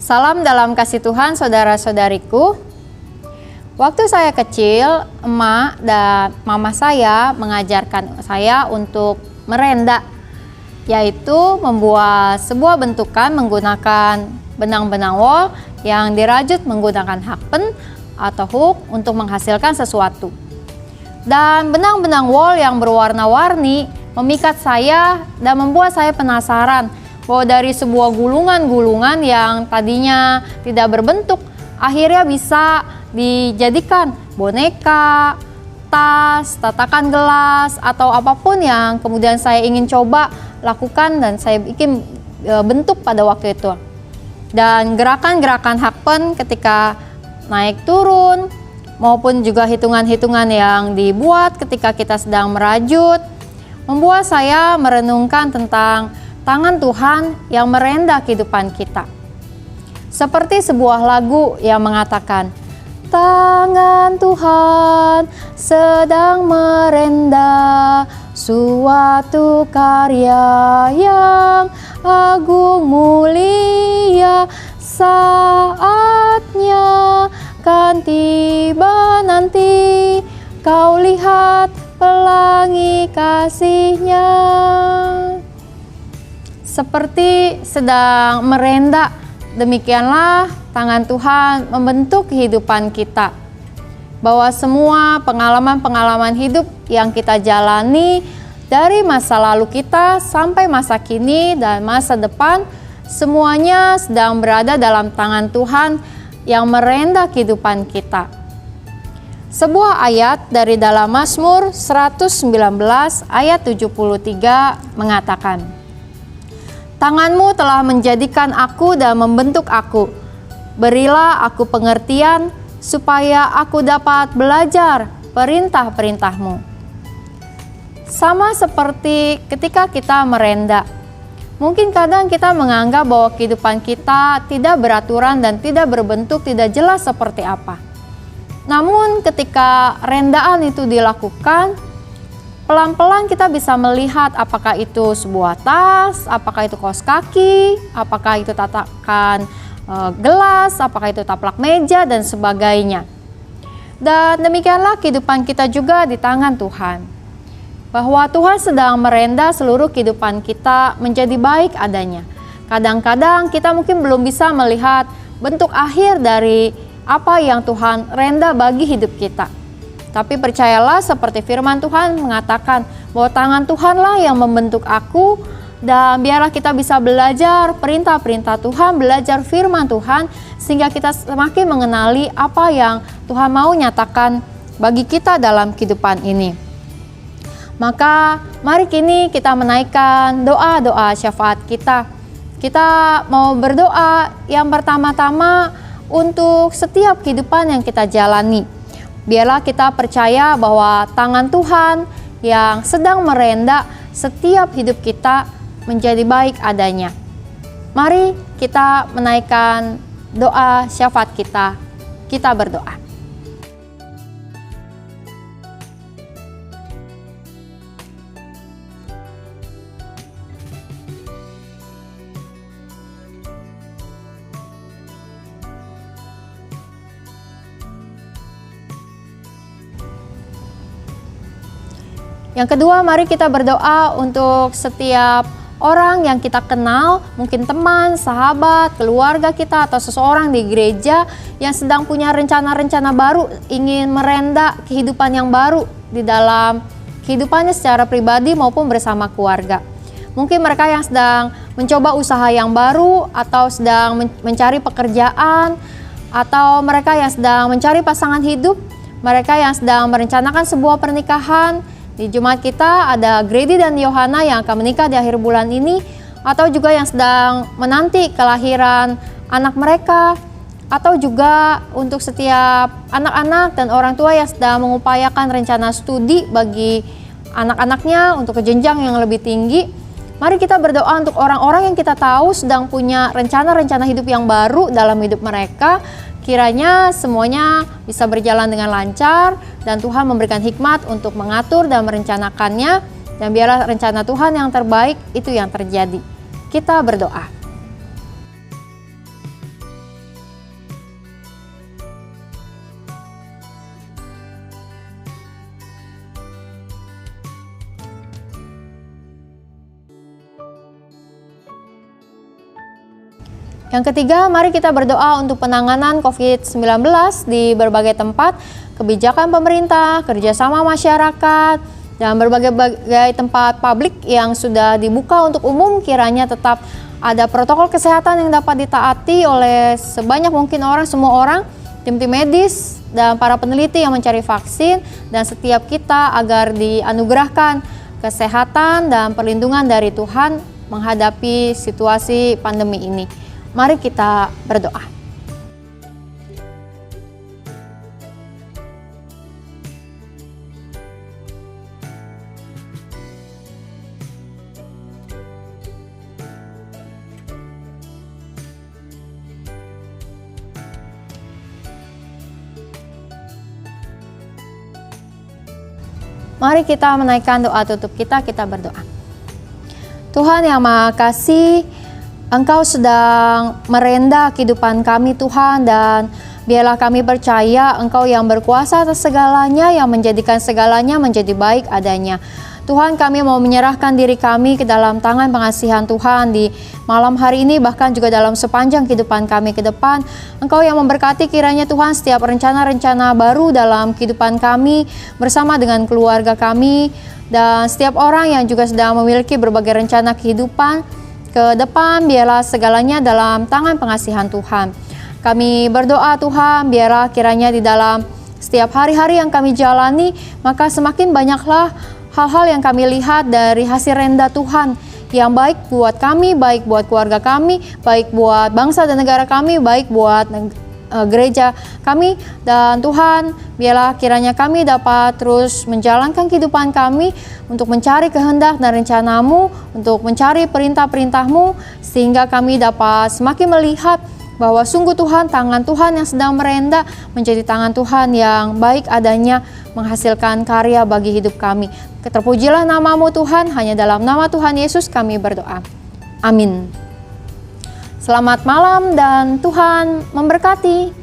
Salam dalam kasih Tuhan saudara-saudariku. Waktu saya kecil, emak dan mama saya mengajarkan saya untuk merenda, yaitu membuat sebuah bentukan menggunakan benang-benang wol yang dirajut menggunakan hakpen atau hook untuk menghasilkan sesuatu. Dan benang-benang wol yang berwarna-warni memikat saya dan membuat saya penasaran bahwa dari sebuah gulungan-gulungan yang tadinya tidak berbentuk, akhirnya bisa dijadikan boneka, tas, tatakan gelas, atau apapun yang kemudian saya ingin coba lakukan dan saya bikin bentuk pada waktu itu. Dan gerakan-gerakan hakpen ketika naik turun maupun juga hitungan-hitungan yang dibuat ketika kita sedang merajut membuat saya merenungkan tentang tangan Tuhan yang merenda kehidupan kita. Seperti sebuah lagu yang mengatakan, tangan Tuhan sedang merenda suatu karya yang agung mulia, saatnya kan tiba nanti, kau lihat pelangi kasih-Nya. Seperti sedang merenda, demikianlah tangan Tuhan membentuk kehidupan kita. Bahwa semua pengalaman-pengalaman hidup yang kita jalani dari masa lalu kita sampai masa kini dan masa depan, semuanya sedang berada dalam tangan Tuhan yang merenda kehidupan kita. Sebuah ayat dari dalam Mazmur 119 ayat 73 mengatakan, tanganmu telah menjadikan aku dan membentuk aku. Berilah aku pengertian supaya aku dapat belajar perintah-perintahmu. Sama seperti ketika kita merenda. Mungkin kadang kita menganggap bahwa kehidupan kita tidak beraturan dan tidak berbentuk, tidak jelas seperti apa. Namun ketika rendaan itu dilakukan, pelan-pelan kita bisa melihat apakah itu sebuah tas, apakah itu kaos kaki, apakah itu tatakan gelas, apakah itu taplak meja, dan sebagainya. Dan demikianlah kehidupan kita juga di tangan Tuhan. Bahwa Tuhan sedang merenda seluruh kehidupan kita menjadi baik adanya. Kadang-kadang kita mungkin belum bisa melihat bentuk akhir dari apa yang Tuhan renda bagi hidup kita. Tapi percayalah seperti firman Tuhan mengatakan bahwa tangan Tuhanlah yang membentuk aku, dan biarlah kita bisa belajar perintah-perintah Tuhan, belajar firman Tuhan sehingga kita semakin mengenali apa yang Tuhan mau nyatakan bagi kita dalam kehidupan ini. Maka mari kini kita menaikkan doa-doa syafaat kita. Kita mau berdoa yang pertama-tama untuk setiap kehidupan yang kita jalani. Biarlah kita percaya bahwa tangan Tuhan yang sedang merenda setiap hidup kita menjadi baik adanya. Mari kita menaikkan doa syafaat kita. Kita berdoa. Yang kedua, mari kita berdoa untuk setiap orang yang kita kenal, mungkin teman, sahabat, keluarga kita, atau seseorang di gereja yang sedang punya rencana-rencana baru, ingin merenda kehidupan yang baru di dalam kehidupannya secara pribadi maupun bersama keluarga. Mungkin mereka yang sedang mencoba usaha yang baru, atau sedang mencari pekerjaan, atau mereka yang sedang mencari pasangan hidup, mereka yang sedang merencanakan sebuah pernikahan. Di Jumat kita ada Grady dan Yohana yang akan menikah di akhir bulan ini, atau juga yang sedang menanti kelahiran anak mereka, atau juga untuk setiap anak-anak dan orang tua yang sedang mengupayakan rencana studi bagi anak-anaknya untuk ke jenjang yang lebih tinggi. Mari kita berdoa untuk orang-orang yang kita tahu sedang punya rencana-rencana hidup yang baru dalam hidup mereka. Kiranya semuanya bisa berjalan dengan lancar dan Tuhan memberikan hikmat untuk mengatur dan merencanakannya, dan biarlah rencana Tuhan yang terbaik itu yang terjadi. Kita berdoa. Yang ketiga, mari kita berdoa untuk penanganan COVID-19 di berbagai tempat, kebijakan pemerintah, kerjasama masyarakat, dan berbagai tempat publik yang sudah dibuka untuk umum, kiranya tetap ada protokol kesehatan yang dapat ditaati oleh sebanyak mungkin orang, semua orang, tim-tim medis, dan para peneliti yang mencari vaksin, dan setiap kita agar dianugerahkan kesehatan dan perlindungan dari Tuhan menghadapi situasi pandemi ini. Mari kita berdoa. Mari kita menaikkan doa tutup kita berdoa. Tuhan yang Maha Kasih, Engkau sedang merenda kehidupan kami Tuhan, dan biarlah kami percaya Engkau yang berkuasa atas segalanya, yang menjadikan segalanya menjadi baik adanya. Tuhan, kami mau menyerahkan diri kami ke dalam tangan pengasihan Tuhan di malam hari ini, bahkan juga dalam sepanjang kehidupan kami ke depan. Engkau yang memberkati kiranya Tuhan setiap rencana-rencana baru dalam kehidupan kami bersama dengan keluarga kami, dan setiap orang yang juga sedang memiliki berbagai rencana kehidupan ke depan, biarlah segalanya dalam tangan pengasihan Tuhan. Kami berdoa Tuhan, biarlah kiranya di dalam setiap hari-hari yang kami jalani, maka semakin banyaklah hal-hal yang kami lihat dari hasil renda Tuhan yang baik buat kami, baik buat keluarga kami, baik buat bangsa dan negara kami, baik buat gereja kami. Dan Tuhan, biarlah kiranya kami dapat terus menjalankan kehidupan kami untuk mencari kehendak dan rencana-Mu, untuk mencari perintah-perintah-Mu, sehingga kami dapat semakin melihat bahwa sungguh Tuhan, tangan Tuhan yang sedang merenda menjadi tangan Tuhan yang baik adanya, menghasilkan karya bagi hidup kami. Terpujilah nama-Mu Tuhan, hanya dalam nama Tuhan Yesus kami berdoa. Amin. Selamat malam dan Tuhan memberkati.